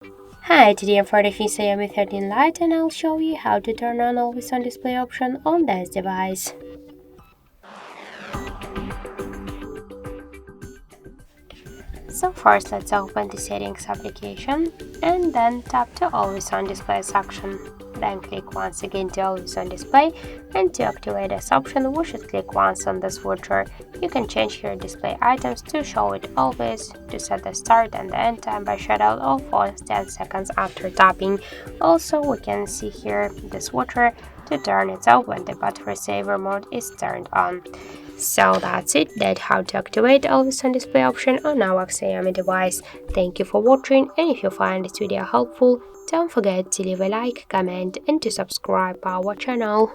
Hi, today I'm for the Xiaomi 13 Lite and I'll show you how to turn on always on display option on this device. So first let's open the settings application and then tap to always on display section. Then click once again to always on display, and to activate this option we should click once on the switcher. You can change your display items to show it always, to set the start and the end time by shadow or for 10 seconds after tapping. Also we can see here the switcher to turn it off when the battery saver mode is turned on. So that's it, that's how to activate always on display option on our Xiaomi device. Thank you for watching, and if you find this video helpful, don't forget to leave a like, comment and to subscribe our channel.